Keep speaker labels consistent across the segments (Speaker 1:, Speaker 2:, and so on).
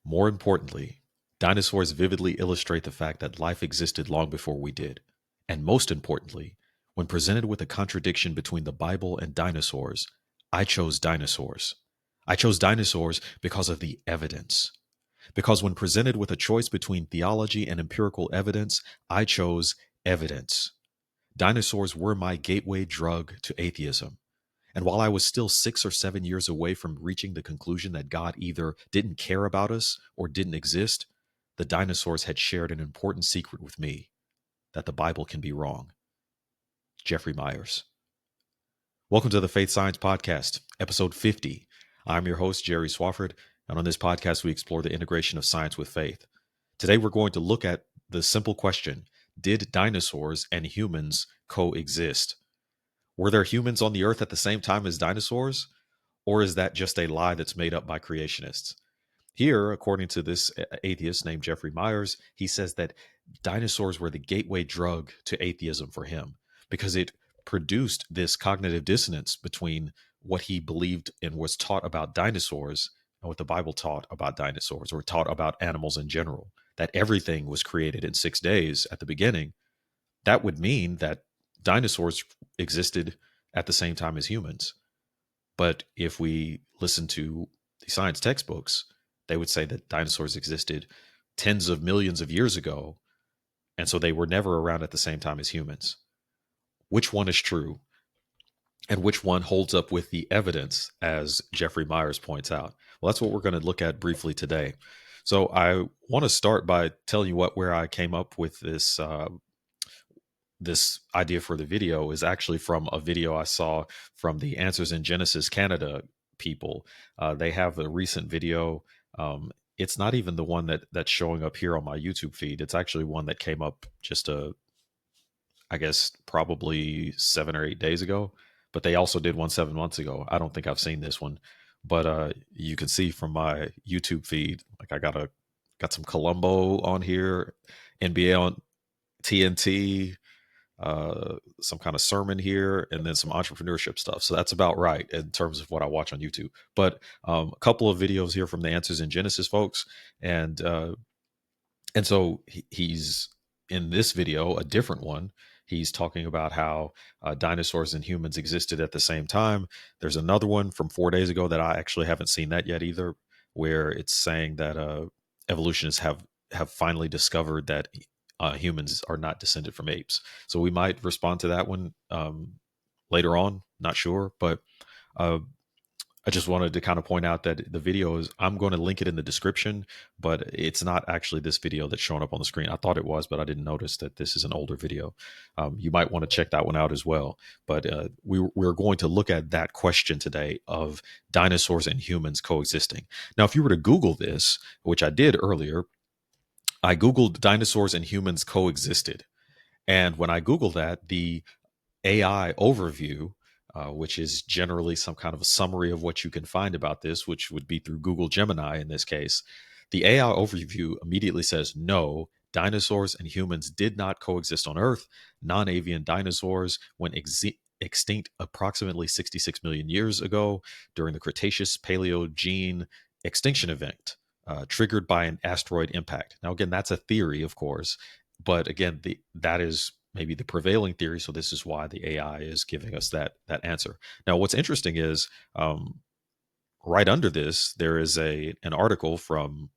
Speaker 1: More importantly, dinosaurs vividly illustrate the fact that life existed long before we did. And most importantly, when presented with a contradiction between the Bible and dinosaurs, I chose dinosaurs. I chose dinosaurs because of the evidence. Because when presented with a choice between theology and empirical evidence, I chose evidence. Dinosaurs were my gateway drug to atheism. And while I was still 6 or 7 years away from reaching the conclusion that God either didn't care about us or didn't exist, the dinosaurs had shared an important secret with me that the Bible can be wrong. Jeffrey Myers. Welcome to the Faith Science Podcast, episode 50. I'm your host, Jerry Swafford, and on this podcast, we explore the integration of science with faith. Today, we're going to look at the simple question: did dinosaurs and humans coexist? Were there humans on the earth at the same time as dinosaurs? Or is that just a lie that's made up by creationists? Here, according to this atheist named Jeffrey Myers, he says that dinosaurs were the gateway drug to atheism for him because it produced this cognitive dissonance between what he believed and was taught about dinosaurs and what the Bible taught about dinosaurs or taught about animals in general. That everything was created in 6 days at the beginning. That would mean that dinosaurs existed at the same time as humans. But if we listen to the science textbooks, they would say that dinosaurs existed tens of millions of years ago. And so they were never around at the same time as humans. Which one is true? And which one holds up with the evidence, as Jeffrey Myers points out? Well, that's what we're going to look at briefly today. So I want to start by telling you where I came up with this idea for the video is actually from a video I saw from the Answers in Genesis Canada people. They have a recent video. It's not even the one that's showing up here on my YouTube feed. It's actually one that came up just I guess probably 7 or 8 days ago. But they also did one 7 months ago. I don't think I've seen this one, but you can see from my YouTube feed, like I got some Columbo on here, NBA on TNT, some kind of sermon here, and then some entrepreneurship stuff. So that's about right in terms of what I watch on YouTube. But a couple of videos here from the Answers in Genesis folks, and so he's in this video, a different one. He's talking about how dinosaurs and humans existed at the same time. There's another one from 4 days ago that I actually haven't seen that yet either, where it's saying that evolutionists have finally discovered that humans are not descended from apes. So we might respond to that one later on. Not sure, but uh, I just wanted to kind of point out that the video is, I'm going to link it in the description, but it's not actually this video that's showing up on the screen. I thought it was, but I didn't notice that this is an older video. You might want to check that one out as well. But we're going to look at that question today of dinosaurs and humans coexisting. Now, if you were to Google this, which I did earlier, I Googled dinosaurs and humans coexisted. And when I Googled that, the AI overview, which is generally some kind of a summary of what you can find about this, which would be through Google Gemini in this case, the AI overview immediately says no, dinosaurs and humans did not coexist on Earth. Non avian dinosaurs went extinct approximately 66 million years ago during the Cretaceous Paleogene extinction event. Triggered by an asteroid impact. Now, again, that's a theory, of course, but again, that is maybe the prevailing theory. So this is why the AI is giving us that answer. Now, what's interesting is right under this, there is an article from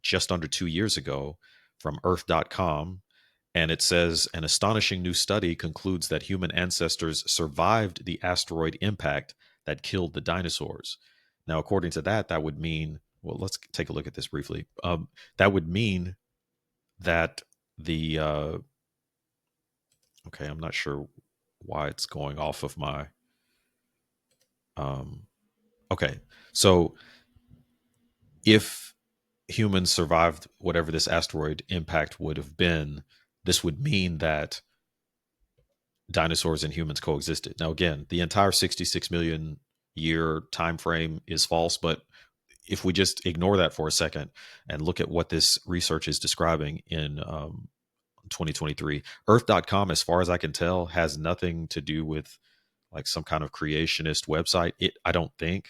Speaker 1: just under 2 years ago from Earth.com, and it says an astonishing new study concludes that human ancestors survived the asteroid impact that killed the dinosaurs. Now, according to that would mean, well, let's take a look at this briefly. That would mean that the okay, I'm not sure why it's going off of my okay. So if humans survived whatever this asteroid impact would have been, this would mean that dinosaurs and humans coexisted. Now, again, the entire 66 million year time frame is false, but if we just ignore that for a second and look at what this research is describing in 2023, Earth.com, as far as I can tell, has nothing to do with like some kind of creationist website. I don't think.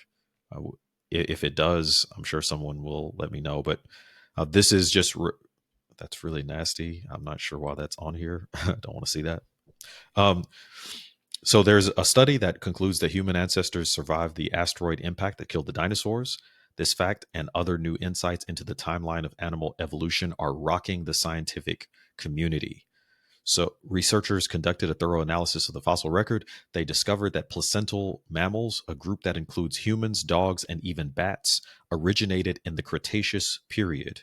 Speaker 1: If it does, I'm sure someone will let me know. But this is just that's really nasty. I'm not sure why that's on here. I don't want to see that. Um, so there's a study that concludes that human ancestors survived the asteroid impact that killed the dinosaurs. This fact and other new insights into the timeline of animal evolution are rocking the scientific community. So, researchers conducted a thorough analysis of the fossil record. They discovered that placental mammals, a group that includes humans, dogs, and even bats, originated in the Cretaceous period.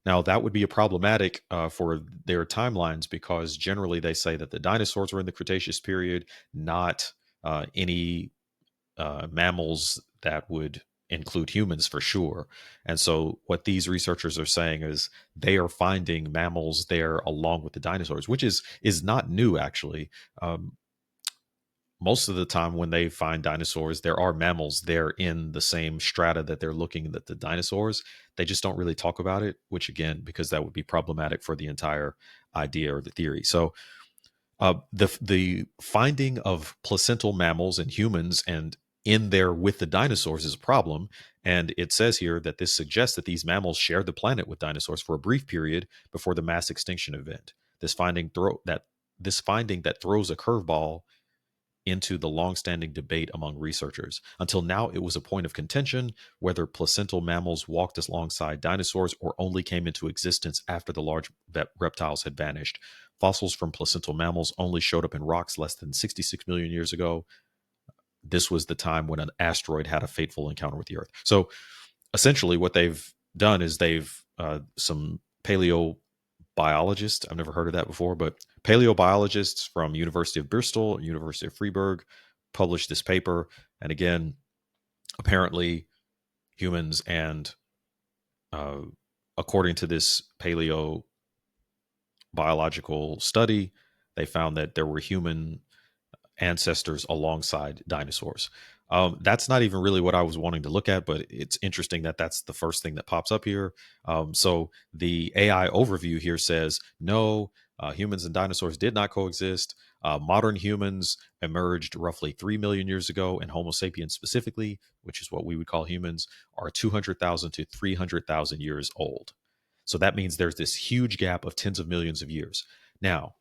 Speaker 1: Now, that would be a problematic for their timelines because generally they say that the dinosaurs were in the Cretaceous period, not any mammals that would include humans for sure. And so, what these researchers are saying is they are finding mammals there along with the dinosaurs, which is not new actually. Um, Most of the time, when they find dinosaurs, there are mammals there in the same strata that they're looking at the dinosaurs. They just don't really talk about it, which again, because that would be problematic for the entire idea or the theory. So the finding of placental mammals and humans and in there with the dinosaurs is a problem. And it says here that this suggests that these mammals shared the planet with dinosaurs for a brief period before the mass extinction event. This finding that throws a curveball into the long-standing debate among researchers. Until now, it was a point of contention whether placental mammals walked alongside dinosaurs or only came into existence after the large reptiles had vanished. Fossils from placental mammals only showed up in rocks less than 66 million years ago. This was the time when an asteroid had a fateful encounter with the Earth. So essentially, what they've done is they've some paleobiologists. I've never heard of that before, but paleobiologists from University of Bristol, University of Freiburg, published this paper. And again, apparently, humans and uh, according to this paleobiological study, they found that there were human ancestors alongside dinosaurs. That's not even really what I was wanting to look at, but it's interesting that that's the first thing that pops up here. So the AI overview here says no, humans and dinosaurs did not coexist. Modern humans emerged roughly 3 million years ago, and Homo sapiens specifically, which is what we would call humans, are 200,000 to 300,000 years old. So that means there's this huge gap of tens of millions of years. Now,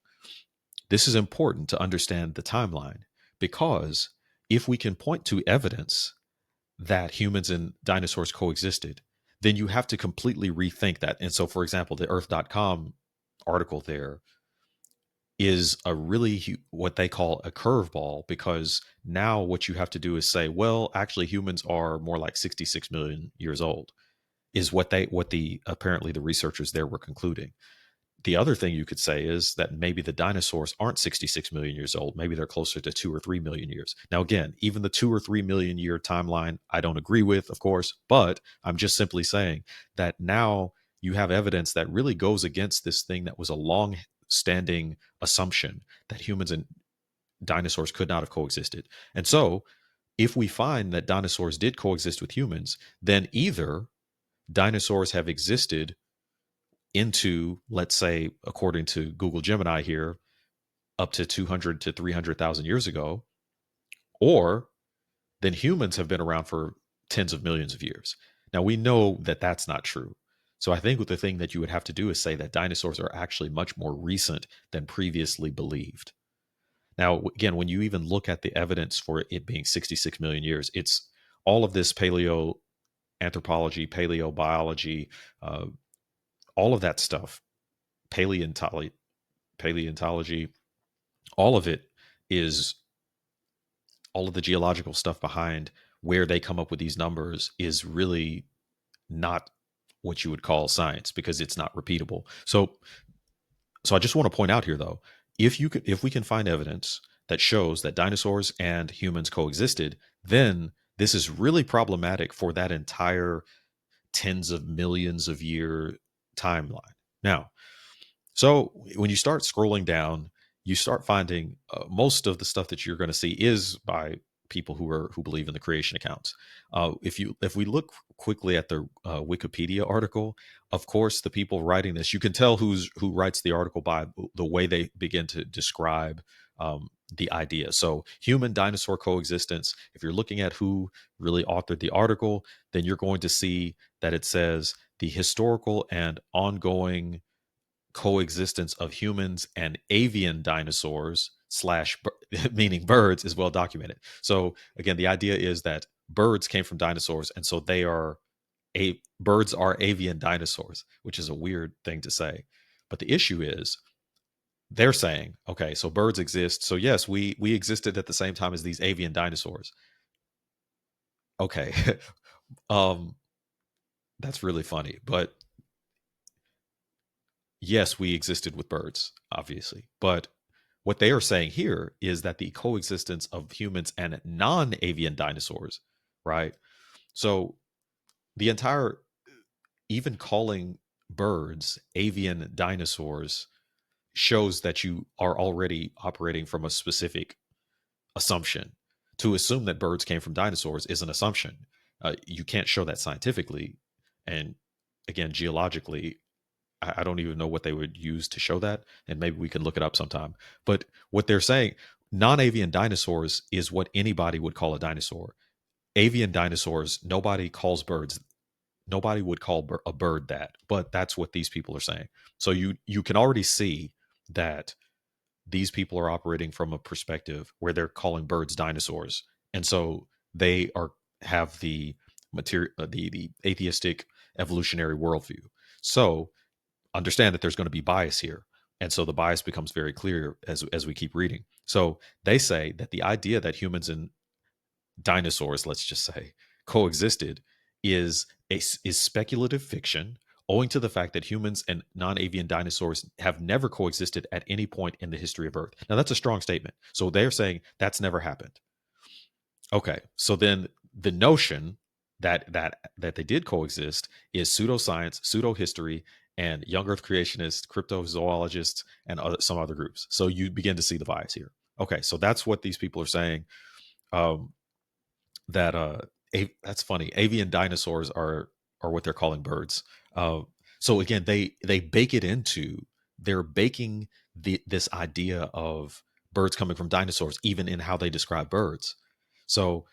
Speaker 1: this is important to understand the timeline because if we can point to evidence that humans and dinosaurs coexisted, then you have to completely rethink that. And so, for example, the earth.com article there is a really what they call a curveball because now what you have to do is say, well, actually humans are more like 66 million years old is what the apparently the researchers there were concluding. The other thing you could say is that maybe the dinosaurs aren't 66 million years old. Maybe they're closer to 2 or 3 million years. Now, again, even the 2 or 3 million year timeline, I don't agree with, of course, but I'm just simply saying that now you have evidence that really goes against this thing that was a long standing assumption that humans and dinosaurs could not have coexisted. And so, if we find that dinosaurs did coexist with humans, then either dinosaurs have existed into, let's say, according to Google Gemini here, up to 200 to 300,000 years ago, or then humans have been around for tens of millions of years. Now, we know that that's not true. So I think the thing that you would have to do is say that dinosaurs are actually much more recent than previously believed. Now, again, when you even look at the evidence for it being 66 million years, it's all of this paleo anthropology, paleobiology, uh, all of that stuff, paleontology, paleontology, all of it is all of the geological stuff behind where they come up with these numbers is really not what you would call science because it's not repeatable. So I just want to point out here though, if we can find evidence that shows that dinosaurs and humans coexisted, then this is really problematic for that entire tens of millions of year timeline. Now, so when you start scrolling down, you start finding most of the stuff that you're going to see is by people who believe in the creation accounts. If we look quickly at the Wikipedia article, of course, the people writing this, you can tell who writes the article by the way they begin to describe the idea. So, human dinosaur coexistence, if you're looking at who really authored the article, then you're going to see that it says the historical and ongoing coexistence of humans and avian dinosaurs slash meaning birds is well documented. So again, the idea is that birds came from dinosaurs, and so they are birds are avian dinosaurs, which is a weird thing to say. But the issue is they're saying, okay, so birds exist. So yes, we existed at the same time as these avian dinosaurs. Okay. um that's really funny. But yes, we existed with birds, obviously. But what they are saying here is that the coexistence of humans and non avian dinosaurs, right? So the entire, even calling birds avian dinosaurs shows that you are already operating from a specific assumption. To assume that birds came from dinosaurs is an assumption. You can't show that scientifically. And again, geologically, I don't even know what they would use to show that, and maybe we can look it up sometime. But what they're saying, non-avian dinosaurs is what anybody would call a dinosaur. Avian dinosaurs, nobody calls birds. Nobody would call a bird that, but that's what these people are saying. So you can already see that these people are operating from a perspective where they're calling birds dinosaurs, and so they are have the material, the atheistic evolutionary worldview. So understand that there's going to be bias here. And so the bias becomes very clear as we keep reading. So they say that the idea that humans and dinosaurs, let's just say, coexisted is speculative fiction, owing to the fact that humans and non-avian dinosaurs have never coexisted at any point in the history of Earth. Now that's a strong statement. So they're saying that's never happened. Okay, so then the notion that they did coexist is pseudoscience, pseudo history, and young Earth creationists, cryptozoologists, and some other groups. So you begin to see the bias here. Okay, so that's what these people are saying. Um, that that's funny. Avian dinosaurs are what they're calling birds. Uh, so again, they bake it into they're baking this idea of birds coming from dinosaurs even in how they describe birds. So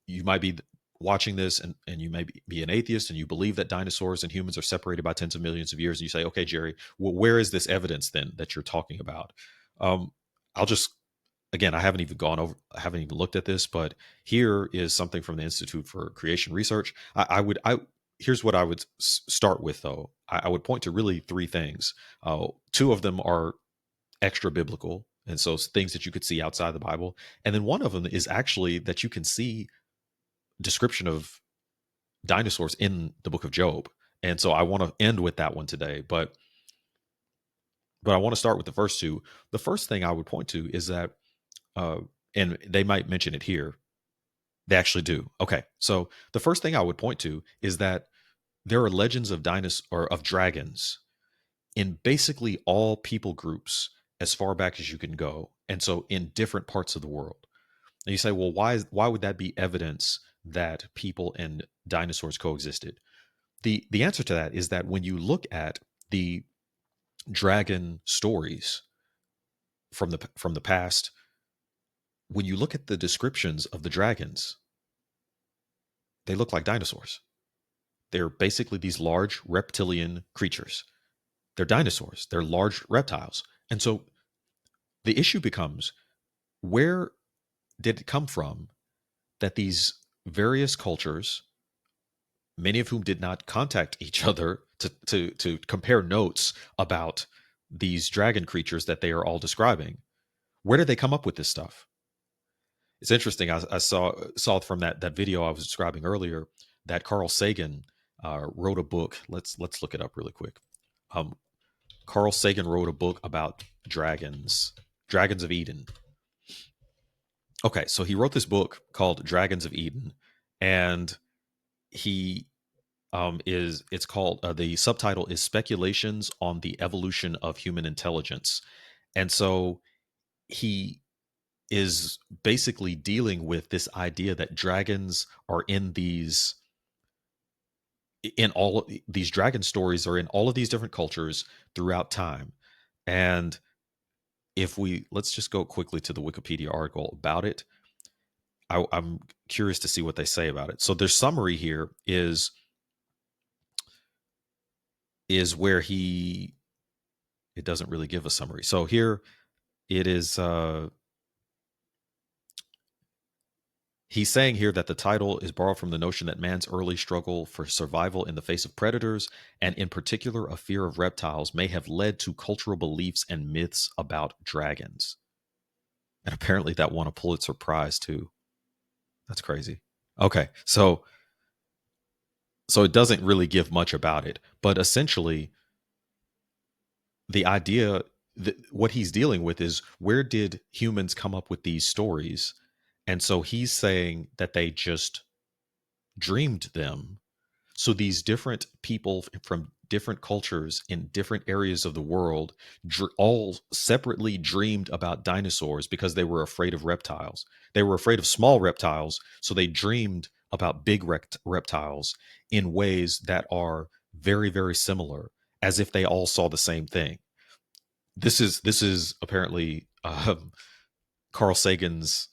Speaker 1: you might be watching this and you may be an atheist and you believe that dinosaurs and humans are separated by tens of millions of years, and you say, okay, Jerry, well, where is this evidence then that you're talking about? um, I'll just, again, I haven't even looked at this, but here is something from the Institute for Creation Research. Here's what I would start with, though. I would point to really three things. Two of them are extra biblical, and so it's things that you could see outside the Bible, and then one of them is actually that you can see description of dinosaurs in the book of Job. And so I want to end with that one today, but I want to start with the first two. The first thing I would point to is that, uh, and they might mention it here. They actually do. Okay, so the first thing I would point to is that there are legends of dinosaurs or of dragons in basically all people groups as far back as you can go, and so in different parts of the world. And you say, well, why would that be evidence that people and dinosaurs coexisted? The answer to that is that when you look at the dragon stories from the past, when you look at the descriptions of the dragons, they look like dinosaurs. They're basically these large reptilian creatures. They're dinosaurs. They're large reptiles. And so the issue becomes, where did it come from that these various cultures, many of whom did not contact each other to compare notes about these dragon creatures that they are all describing, where did they come up with this stuff? It's interesting. I saw from that video I was describing earlier that Carl Sagan wrote a book. Let's look it up really quick. Um, Carl Sagan wrote a book about dragons, Dragons of Eden. Okay, so he wrote this book called Dragons of Eden, and he is it's called the subtitle is Speculations on the Evolution of Human Intelligence. And so he is basically dealing with this idea that dragons are in all of these dragon stories are in all of these different cultures throughout time. And if we let's just go quickly to the Wikipedia article about it. I'm curious to see what they say about it. So their summary here is where he it doesn't really give a summary. So here it is. He's saying here that the title is borrowed from the notion that man's early struggle for survival in the face of predators, and in particular a fear of reptiles, may have led to cultural beliefs and myths about dragons. And apparently that won a Pulitzer Prize too. That's crazy. Okay, so it doesn't really give much about it, but essentially the idea that what he's dealing with is, where did humans come up with these stories? And so he's saying that they just dreamed them. So these different people from different cultures in different areas of the world all separately dreamed about dinosaurs because they were afraid of reptiles. They were afraid of small reptiles, so they dreamed about big reptiles in ways that are very, very similar, as if they all saw the same thing. This is apparently Carl Sagan's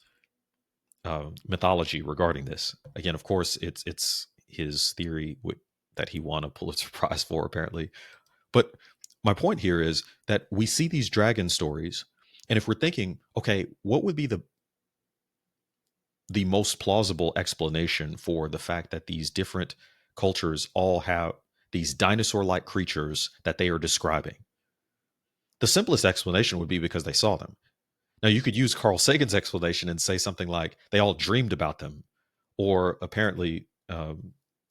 Speaker 1: mythology regarding this. Again, of course, it's his theory that he won a Pulitzer Prize for, apparently. But my point here is that we see these dragon stories, and if we're thinking, okay, what would be the most plausible explanation for the fact that these different cultures all have these dinosaur-like creatures that they are describing? The simplest explanation would be because they saw them. Now, you could use Carl Sagan's explanation and say something like they all dreamed about them. Or apparently,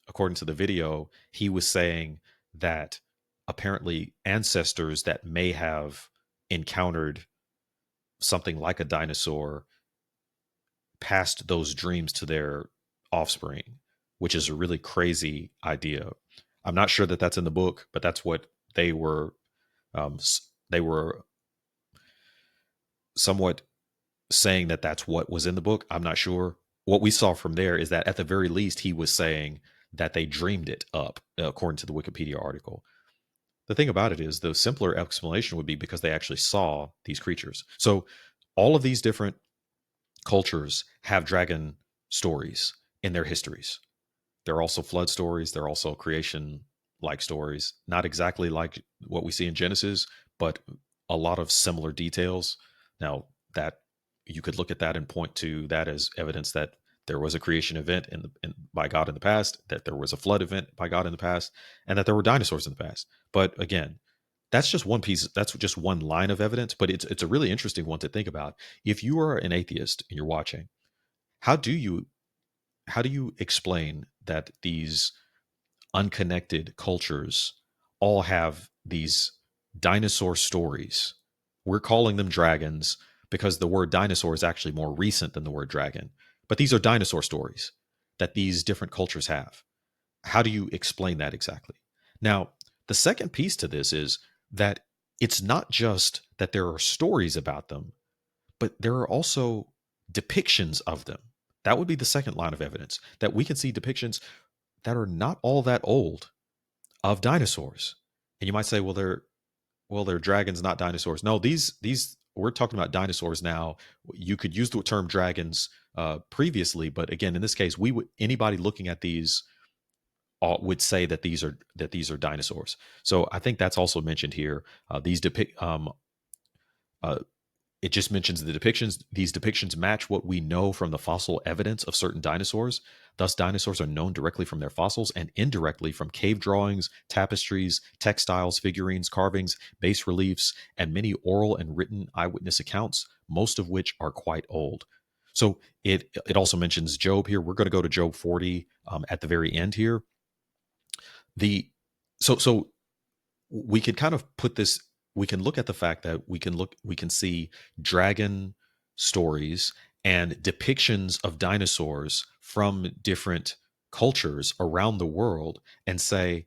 Speaker 1: according to the video, he was saying that apparently ancestors that may have encountered something like a dinosaur passed those dreams to their offspring, which is a really crazy idea. I'm not sure that that's in the book, but that's what they were. They were somewhat saying that that's what was in the book. I'm not sure. What we saw from there is that at the very least, he was saying that they dreamed it up, according to the Wikipedia article. The thing about it is, the simpler explanation would be because they actually saw these creatures. So all of these different cultures have dragon stories in their histories. There are also flood stories. There are also creation like stories, not exactly like what we see in Genesis, but a lot of similar details. Now, that you could look at that and point to that as evidence that there was a creation event by God in the past, that there was a flood event by God in the past, and that there were dinosaurs in the past. But again, that's just one piece. That's just one line of evidence, but it's a really interesting one to think about. If you are an atheist and you're watching, how do you how do you explain that these unconnected cultures all have these dinosaur stories? We're calling them dragons because the word dinosaur is actually more recent than the word dragon. But these are dinosaur stories that these different cultures have. How do you explain that exactly? Now, the second piece to this is that it's not just that there are stories about them, but there are also depictions of them. That would be the second line of evidence, that we can see depictions that are not all that old of dinosaurs. And you might say, well, they're dragons, not dinosaurs. No, these we're talking about dinosaurs now. You could use the term dragons previously, but again, in this case, we would anybody looking at these would say that these are dinosaurs. So I think that's also mentioned here. Uh, it just mentions the depictions. These depictions match what we know from the fossil evidence of certain dinosaurs. Thus, dinosaurs are known directly from their fossils and indirectly from cave drawings, tapestries, textiles, figurines, carvings, bas reliefs, and many oral and written eyewitness accounts, most of which are quite old. So it also mentions Job here. We're going to go to Job 40 at the very end here. The so so we can kind of put this, we can look at the fact that we can see dragon stories and depictions of dinosaurs from different cultures around the world and say,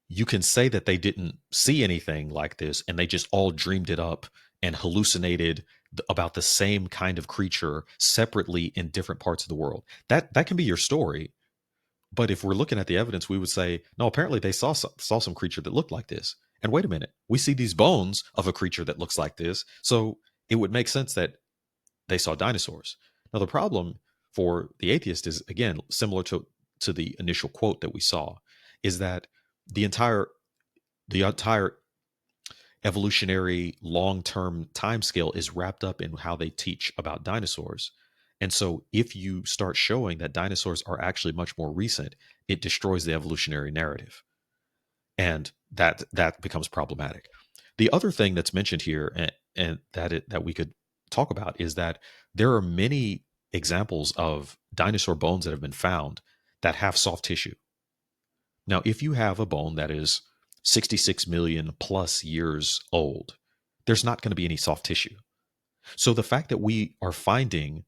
Speaker 1: you can say that they didn't see anything like this and they just all dreamed it up and hallucinated about the same kind of creature separately in different parts of the world. That can be your story, but if we're looking at the evidence, we would say, no, apparently they saw some creature that looked like this. And wait a minute, we see these bones of a creature that looks like this. So it would make sense that they saw dinosaurs. Now, the problem for the atheist is, again, similar to the initial quote that we saw, is that the entire the entire evolutionary long-term timescale is wrapped up in how they teach about dinosaurs. And so if you start showing that dinosaurs are actually much more recent, it destroys the evolutionary narrative. And that becomes problematic. The other thing that's mentioned here, and that we could talk about, is that there are many examples of dinosaur bones that have been found that have soft tissue. Now, if you have a bone that is 66 million plus years old, there's not going to be any soft tissue. So the fact that we are finding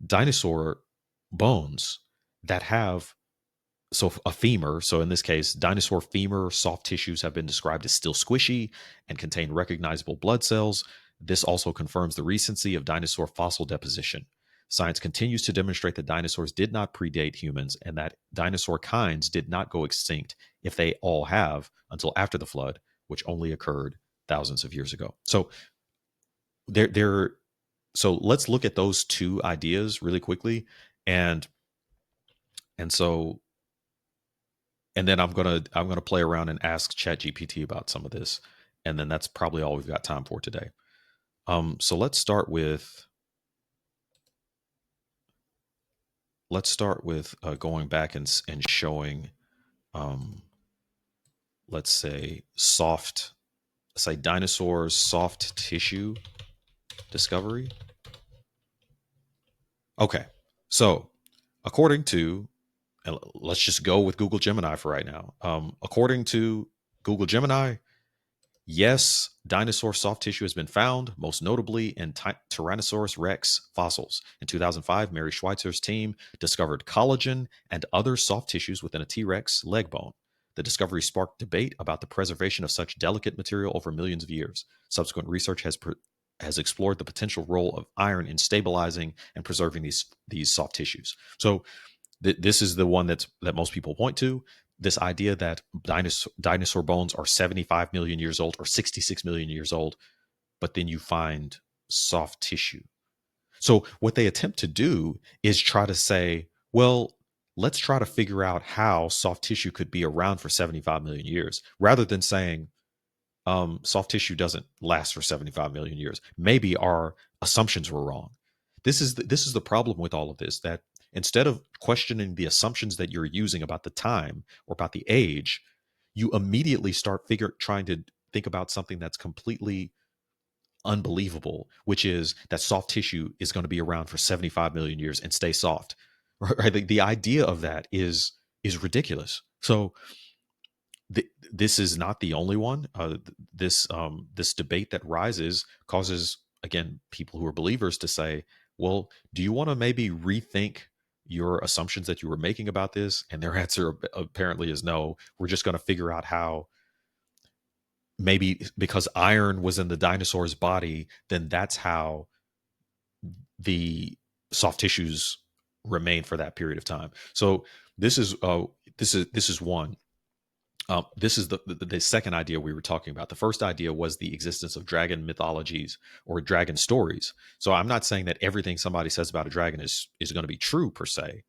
Speaker 1: dinosaur bones that have, so a femur, so in this case, dinosaur femur soft tissues have been described as still squishy and contain recognizable blood cells. This also confirms the recency of dinosaur fossil deposition. Science continues to demonstrate that dinosaurs did not predate humans and that dinosaur kinds did not go extinct, if they all have, until after the flood, which only occurred thousands of years ago. So there so let's look at those two ideas really quickly, and so and then I'm gonna play around and ask ChatGPT about some of this, and then that's probably all we've got time for today. So let's start with going back and showing, um, let's say dinosaurs soft tissue discovery. Okay, so according to, and let's just go with Google Gemini for right now. According to Google Gemini, yes, dinosaur soft tissue has been found, most notably in Tyrannosaurus rex fossils. In 2005, Mary Schweitzer's team discovered collagen and other soft tissues within a T Rex leg bone. The discovery sparked debate about the preservation of such delicate material over millions of years. Subsequent research has explored the potential role of iron in stabilizing and preserving these soft tissues. So this is the one that most people point to. This idea that dinosaur bones are 75 million years old or 66 million years old, but then you find soft tissue. So what they attempt to do is try to say, well, let's try to figure out how soft tissue could be around for 75 million years, rather than saying, soft tissue doesn't last for 75 million years. Maybe our assumptions were wrong. This is the problem with all of this, that instead of questioning the assumptions that you're using about the time or about the age, you immediately start trying to think about something that's completely unbelievable, which is that soft tissue is going to be around for 75 million years and stay soft. Right? The idea of that is ridiculous. So this is not the only one. This debate that rises causes, again, people who are believers to say, well, do you want to maybe rethink your assumptions that you were making about this? And their answer apparently is no. We're just going to figure out how, maybe because iron was in the dinosaur's body, then that's how the soft tissues remain for that period of time. So this is one. This is the second idea we were talking about. The first idea was the existence of dragon mythologies or dragon stories. So I'm not saying that everything somebody says about a dragon is going to be true per se,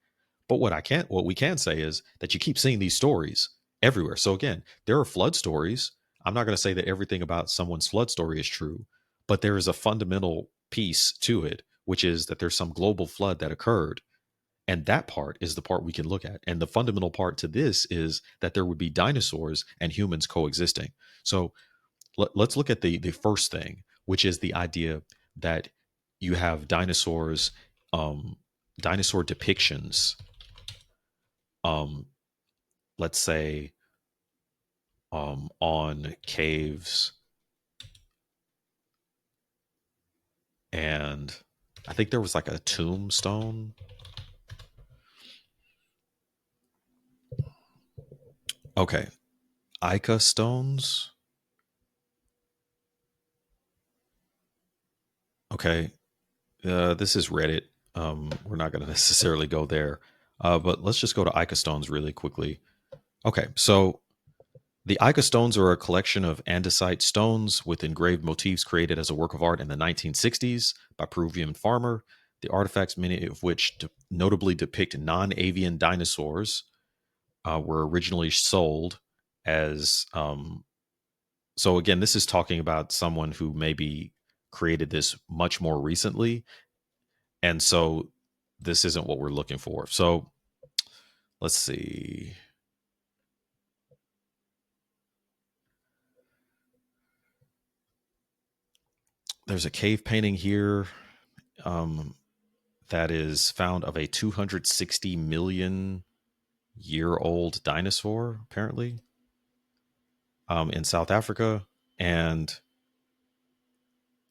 Speaker 1: but what we can say is that you keep seeing these stories everywhere. So again, there are flood stories. I'm not going to say that everything about someone's flood story is true, but there is a fundamental piece to it, which is that there's some global flood that occurred, and that part is the part we can look at. And the fundamental part to this is that there would be dinosaurs and humans coexisting. So let's look at the first thing, which is the idea that you have dinosaurs, dinosaur depictions, um, let's say, on caves, and I think there was like a tombstone. Okay, Ica stones. Okay, this is Reddit. We're not going to necessarily go there, but let's just go to Ica stones really quickly. Okay, so The Ica stones are a collection of andesite stones with engraved motifs created as a work of art in the 1960s by Peruvian farmer. The artifacts, many of which notably depict non-avian dinosaurs, were originally sold as. So again, this is talking about someone who maybe created this much more recently, and so this isn't what we're looking for. So let's see. There's a cave painting here. That is found of a 260 million year old dinosaur, apparently, in South Africa. And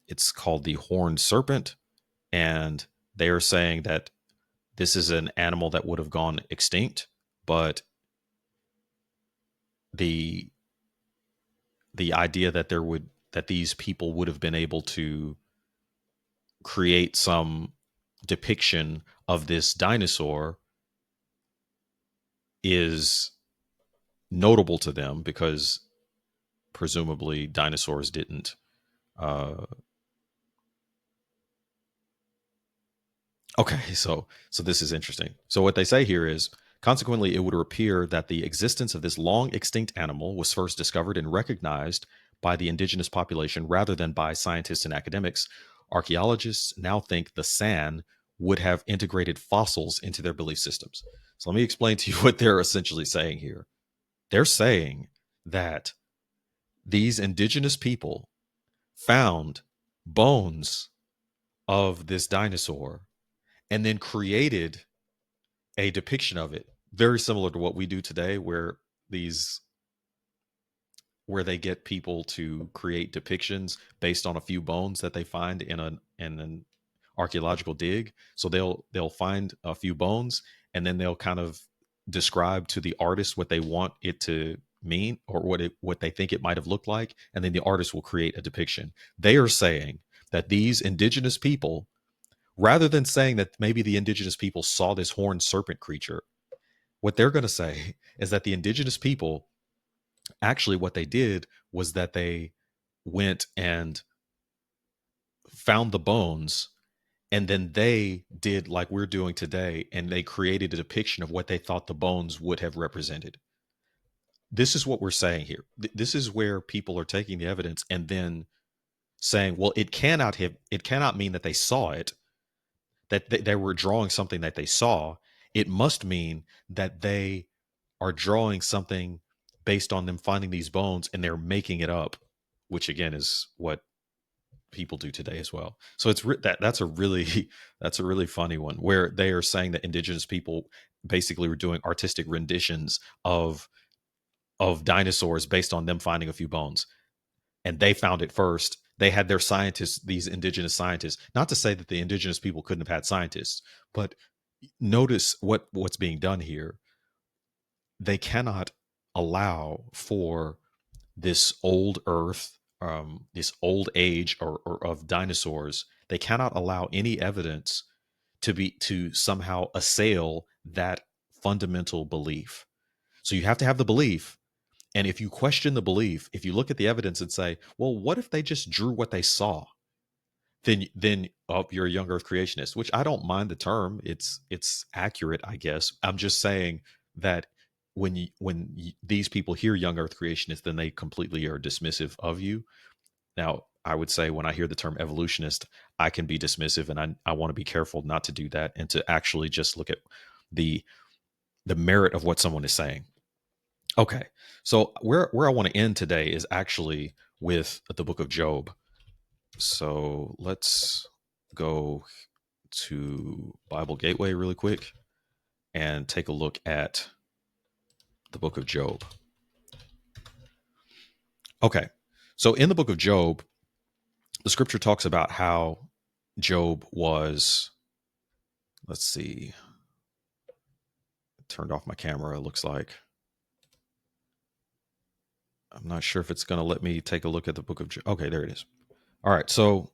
Speaker 1: it's called the horned serpent. And they are saying that this is an animal that would have gone extinct, but the the idea that these people would have been able to create some depiction of this dinosaur is notable to them because presumably dinosaurs didn't. Uh, okay, so this is interesting. So what they say here is consequently, it would appear that the existence of this long extinct animal was first discovered and recognized by the indigenous population rather than by scientists and academics. Archaeologists now think the San would have integrated fossils into their belief systems. So let me explain to you what they're essentially saying here. They're saying that these indigenous people found bones of this dinosaur and then created a depiction of it very similar to what we do today these where they get people to create depictions based on a few bones that they find in an archaeological dig. So they'll find a few bones and then they'll kind of describe to the artist what they want it to mean or what they think it might have looked like, and then the artist will create a depiction. They are saying that these indigenous people, rather than saying that maybe the indigenous people saw this horned serpent creature, what they're going to say is that the indigenous people actually what they did was that they went and found the bones and then they did like we're doing today and they created a depiction of what they thought the bones would have represented. This is what we're saying here. This is where people are taking the evidence and then saying, well, it cannot mean that they saw it, that they were drawing something that they saw. It must mean that they are drawing something based on them finding these bones and they're making it up, which again is what people do today as well. So that's a really that's a really funny one where they are saying that indigenous people basically were doing artistic renditions of dinosaurs based on them finding a few bones, and they found it first. They had their scientists, these indigenous scientists. Not to say that the indigenous people couldn't have had scientists, but notice what's being done here. They cannot allow for this old earth, this old age or of dinosaurs. They cannot allow any evidence to somehow assail that fundamental belief. So you have to have the belief. And if you question the belief, if you look at the evidence and say, well, what if they just drew what they saw? Then you're a young earth creationist, which I don't mind the term. It's accurate, I guess. I'm just saying that these people hear young earth creationist, then they completely are dismissive of you. Now, I would say when I hear the term evolutionist, I can be dismissive, and I want to be careful not to do that and to actually just look at the the merit of what someone is saying. Okay, so where I want to end today is actually with the book of Job. So let's go to Bible Gateway really quick and take a look at the book of Job. Okay, so in the book of Job, the scripture talks about how Job was, let's see, turned off my camera, it looks like. I'm not sure if it's going to let me take a look at the book of Job. Okay, there it is. All right, so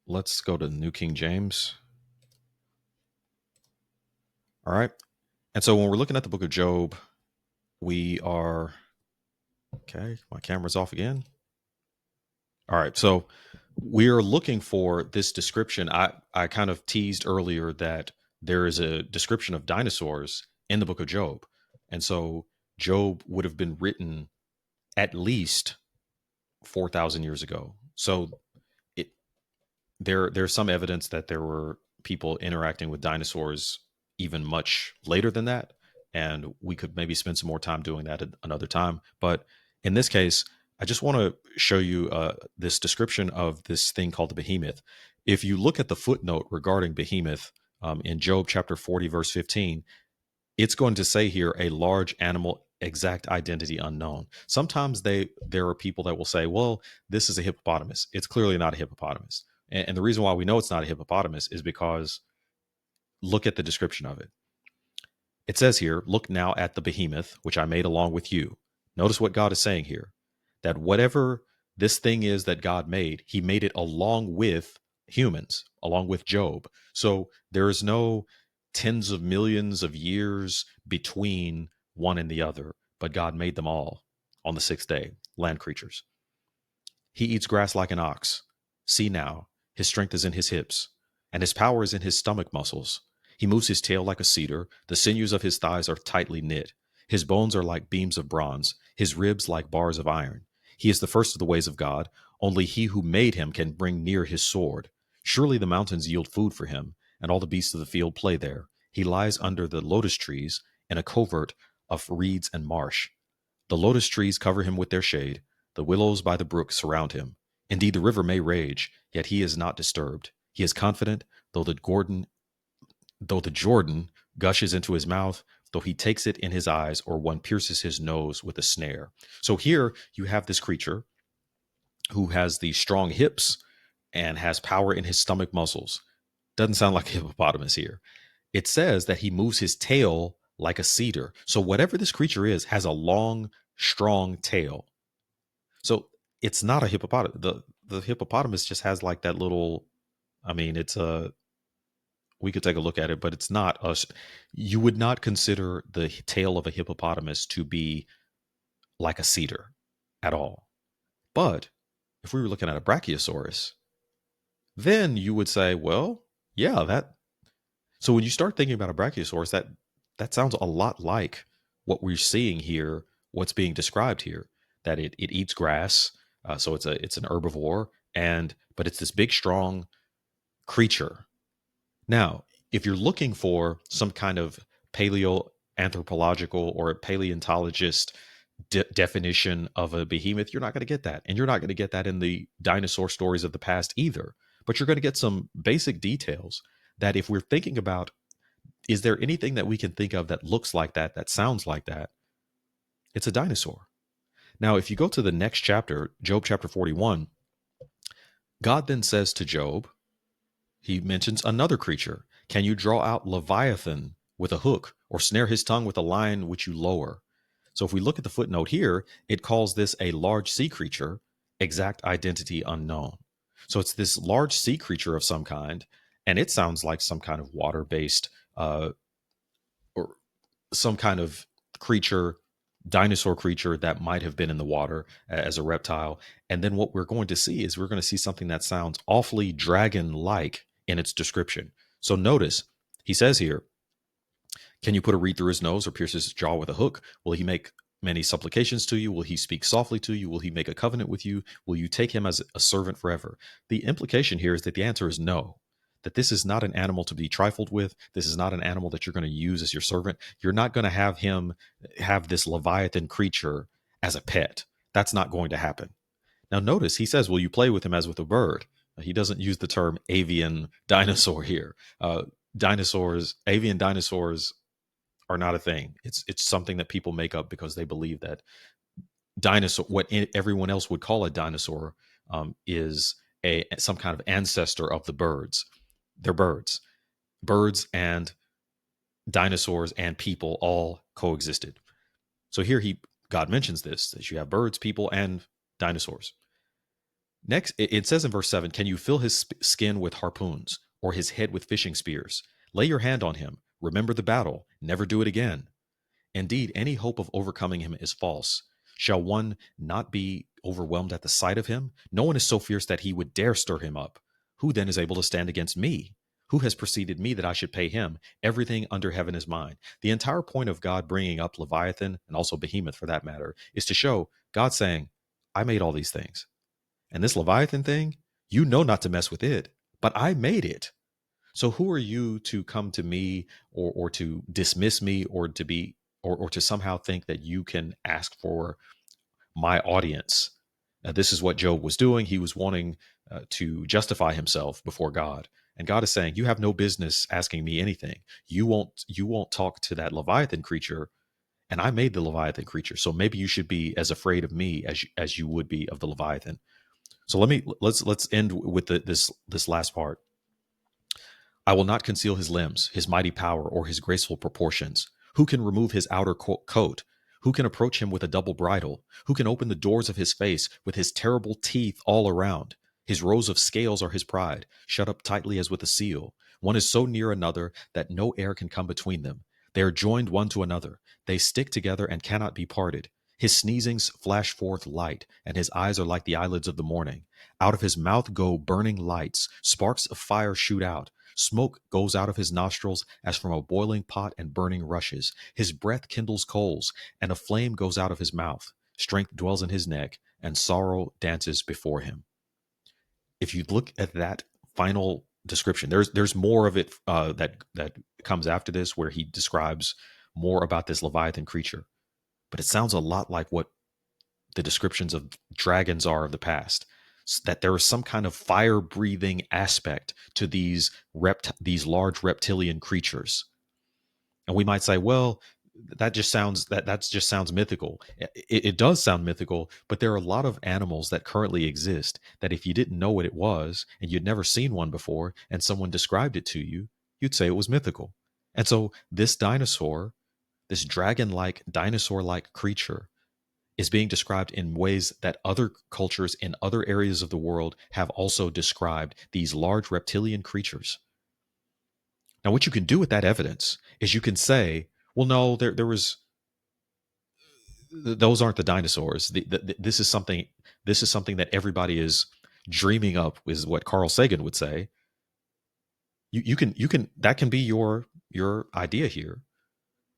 Speaker 1: let's go to New King James. All right. And so when we're looking at the book of Job, we are Okay, my camera's off again. All right, so we're looking for this description. I kind of teased earlier that there is a description of dinosaurs in the book of Job. And so Job would have been written at least 4,000 years ago. So it, there's some evidence that there were people interacting with dinosaurs even much later than that, and we could maybe spend some more time doing that at another time. But in this case, I just want to show you this description of this thing called the behemoth. If you look at the footnote regarding behemoth in Job chapter 40 verse 15, it's going to say here a large animal, exact identity unknown. Sometimes there are people that will say, well, this is a hippopotamus. It's clearly not a hippopotamus. And the reason why we know it's not a hippopotamus is because look at the description of it. It says here, look now at the behemoth, which I made along with you. Notice what God is saying here, that whatever this thing is that God made, he made it along with humans, along with Job. So there is no tens of millions of years between one and the other, but God made them all on the sixth day, land creatures. He eats grass like an ox. See now, his strength is in his hips, and his power is in his stomach muscles. He moves his tail like a cedar. The sinews of his thighs are tightly knit. His bones are like beams of bronze, his ribs like bars of iron. He is the first of the ways of God. Only he who made him can bring near his sword. Surely the mountains yield food for him, and all the beasts of the field play there. He lies under the lotus trees in a covert of reeds and marsh. The lotus trees cover him with their shade. The willows by the brook surround him. Indeed, the river may rage, yet he is not disturbed. He is confident, though the Jordan gushes into his mouth, though he takes it in his eyes, or one pierces his nose with a snare. So here you have this creature who has the strong hips and has power in his stomach muscles. Doesn't sound like a hippopotamus here. It says that he moves his tail like a cedar. So whatever this creature is has a long, strong tail. So it's not a hippopotamus. The hippopotamus just has like that little. I mean, it's a. We could take a look at it, but it's not us. You would not consider the tail of a hippopotamus to be like a cedar at all. But if we were looking at a brachiosaurus, then you would say, well, yeah, that. So when you start thinking about a brachiosaurus, that sounds a lot like what we're seeing here, what's being described here, that it eats grass, so it's an herbivore, and but it's this big, strong creature. Now, if you're looking for some kind of paleoanthropological or paleontologist definition of a behemoth, you're not going to get that. And you're not going to get that in the dinosaur stories of the past either. But you're going to get some basic details that if we're thinking about, is there anything that we can think of that looks like that, that sounds like that? It's a dinosaur. Now, if you go to the next chapter, Job chapter 41, God then says to Job, he mentions another creature. Can you draw out Leviathan with a hook or snare his tongue with a line which you lower? So if we look at the footnote here, it calls this a large sea creature, exact identity unknown. So it's this large sea creature of some kind, and it sounds like some kind of water-based or some kind of creature, dinosaur creature that might have been in the water as a reptile. And then what we're going to see is we're going to see something that sounds awfully dragon-like in its description. So notice, he says here, can you put a reed through his nose or pierce his jaw with a hook? Will he make many supplications to you? Will he speak softly to you? Will he make a covenant with you? Will you take him as a servant forever? The implication here is that the answer is no, that this is not an animal to be trifled with. This is not an animal that you're going to use as your servant. You're not going to have him have this Leviathan creature as a pet. That's not going to happen. Now, notice he says, will you play with him as with a bird? He doesn't use the term avian dinosaur here. Avian dinosaurs are not a thing. It's something that people make up because they believe that dinosaur, what everyone else would call a dinosaur, is some kind of ancestor of the birds. They're birds. Birds and dinosaurs and people all coexisted. So here God mentions this, that you have birds, people, and dinosaurs. Next, it says in verse 7, can you fill his skin with harpoons or his head with fishing spears? Lay your hand on him. Remember the battle. Never do it again. Indeed, any hope of overcoming him is false. Shall one not be overwhelmed at the sight of him? No one is so fierce that he would dare stir him up. Who then is able to stand against me? Who has preceded me that I should pay him? Everything under heaven is mine. The entire point of God bringing up Leviathan, and also Behemoth for that matter, is to show God saying, I made all these things. And this Leviathan thing, you know not to mess with it, but I made it. So who are you to come to me, or to dismiss me, or to be, or to somehow think that you can ask for my audience? This is what Job was doing. He was wanting to justify himself before God. And God is saying, you have no business asking me anything. You won't talk to that Leviathan creature, and I made the Leviathan creature. So maybe you should be as afraid of me as you would be of the Leviathan. So let's end with this last part. I will not conceal his limbs, his mighty power, or his graceful proportions. Who can remove his outer coat? Who can approach him with a double bridle? Who can open the doors of his face with his terrible teeth all around? His rows of scales are his pride, shut up tightly as with a seal. One is so near another that no air can come between them. They are joined one to another. They stick together and cannot be parted. His sneezings flash forth light, and his eyes are like the eyelids of the morning. Out of his mouth go burning lights. Sparks of fire shoot out. Smoke goes out of his nostrils as from a boiling pot, and burning rushes. His breath kindles coals, and a flame goes out of his mouth. Strength dwells in his neck, and sorrow dances before him. If you look at that final description, there's more of it that comes after this, where he describes more about this Leviathan creature. But it sounds a lot like what the descriptions of dragons are of the past. That there is some kind of fire-breathing aspect to these large reptilian creatures. And we might say, well, that just sounds mythical. It does sound mythical, but there are a lot of animals that currently exist that if you didn't know what it was, and you'd never seen one before, and someone described it to you, you'd say it was mythical. And so this dinosaur, this dragon-like, dinosaur-like creature, is being described in ways that other cultures in other areas of the world have also described these large reptilian creatures. Now, what you can do with that evidence is you can say, well, no, there was, those aren't the dinosaurs. This is something that everybody is dreaming up, is what Carl Sagan would say. You can that can be your idea here.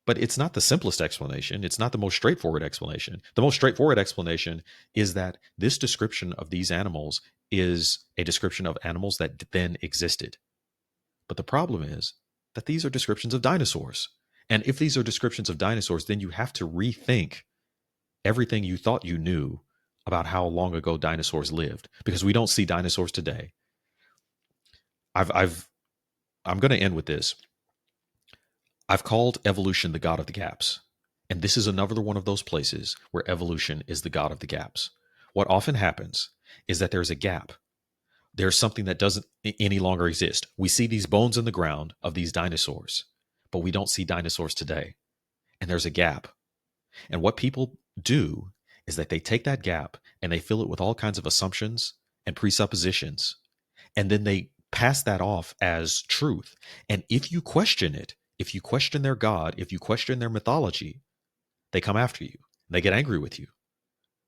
Speaker 1: But it's not the simplest explanation. It's not the most straightforward explanation. The most straightforward explanation is that this description of these animals is a description of animals that then existed. But the problem is that these are descriptions of dinosaurs. And if these are descriptions of dinosaurs, then you have to rethink everything you thought you knew about how long ago dinosaurs lived, because we don't see dinosaurs today. I'm going to end with this. I've called evolution the god of the gaps. And this is another one of those places where evolution is the god of the gaps. What often happens is that there's a gap. There's something that doesn't any longer exist. We see these bones in the ground of these dinosaurs, but we don't see dinosaurs today. And there's a gap. And what people do is that they take that gap and they fill it with all kinds of assumptions and presuppositions. And then they pass that off as truth. And if you question it, if you question their God, if you question their mythology, they come after you. They get angry with you.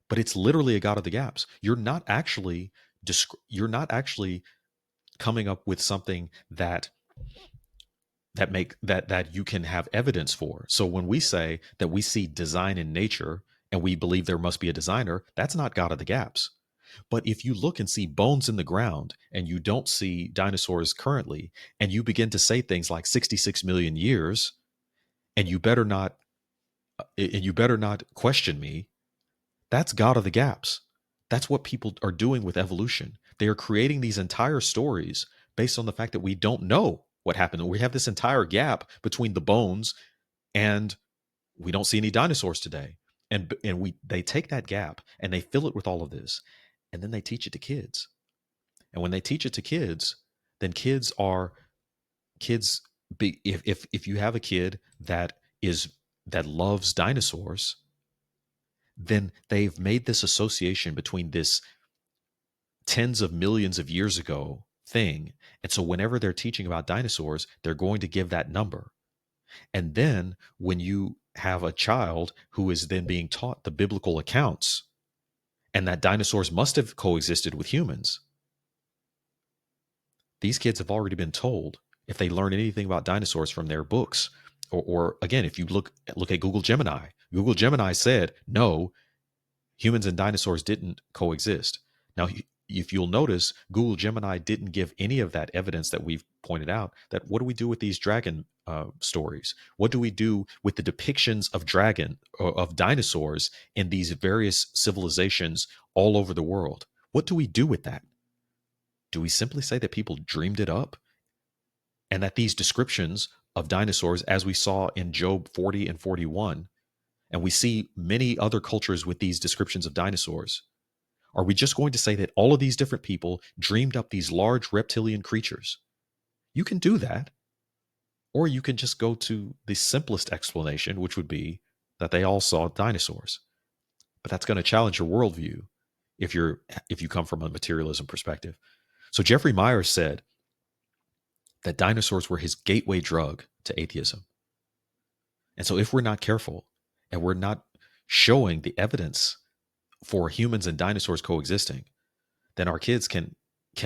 Speaker 1: But it's literally a god of the gaps. You're not actually coming up with something that you can have evidence for. So when we say that we see design in nature and we believe there must be a designer, that's not god of the gaps. But if you look and see bones in the ground and you don't see dinosaurs currently, and you begin to say things like 66 million years, and you better not question me, that's God of the gaps. That's what people are doing with evolution. They are creating these entire stories based on the fact that we don't know what happened. We have this entire gap between the bones, and we don't see any dinosaurs today. And they take that gap and they fill it with all of this, and then they teach it to kids. And when they teach it to kids, then if you have a kid that loves dinosaurs, then they've made this association between this tens of millions of years ago thing. And so whenever they're teaching about dinosaurs, they're going to give that number. And then when you have a child who is then being taught the biblical accounts and that dinosaurs must have coexisted with humans, these kids have already been told, if they learn anything about dinosaurs from their books, or again, if you look at Google Gemini said no, humans and dinosaurs didn't coexist. Now, if you'll notice, Google Gemini didn't give any of that evidence that we've pointed out. That what do we do with these dragon stories? What do we do with the depictions of dragon or of dinosaurs in these various civilizations all over the world? What do we do with that? Do we simply say that people dreamed it up and that these descriptions of dinosaurs, as we saw in Job 40 and 41, and we see many other cultures with these descriptions of dinosaurs, are we just going to say that all of these different people dreamed up these large reptilian creatures? You can do that. Or you can just go to the simplest explanation, which would be that they all saw dinosaurs. But that's going to challenge your worldview if you come from a materialism perspective. So Jeffrey Myers said that dinosaurs were his gateway drug to atheism. And so if we're not careful and we're not showing the evidence for humans and dinosaurs coexisting, then our kids can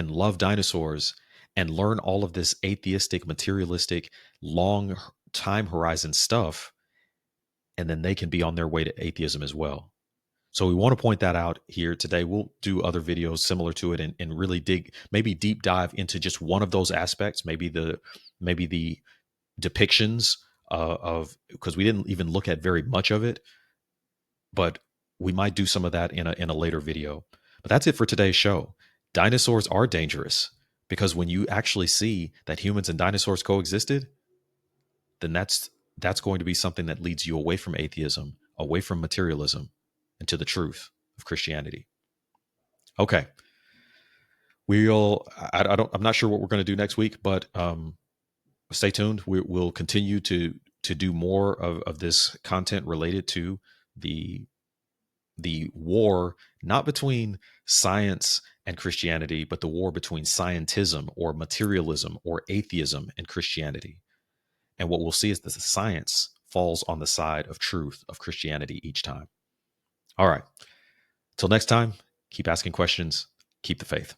Speaker 1: love dinosaurs and learn all of this atheistic, materialistic, long time horizon stuff, and then they can be on their way to atheism as well. So we want to point that out here today. We'll do other videos similar to it and really maybe deep dive into just one of those aspects, maybe the depictions of, because we didn't even look at very much of it, but we might do some of that in a later video. But that's it for today's show. Dinosaurs are dangerous because when you actually see that humans and dinosaurs coexisted, then that's going to be something that leads you away from atheism, away from materialism, and to the truth of Christianity. Okay. I'm not sure what we're going to do next week, but stay tuned. We'll continue to do more of this content related to the war, not between science and Christianity, but the war between scientism or materialism or atheism and Christianity. And what we'll see is that the science falls on the side of truth of Christianity each time. All right. Till next time, keep asking questions, keep the faith.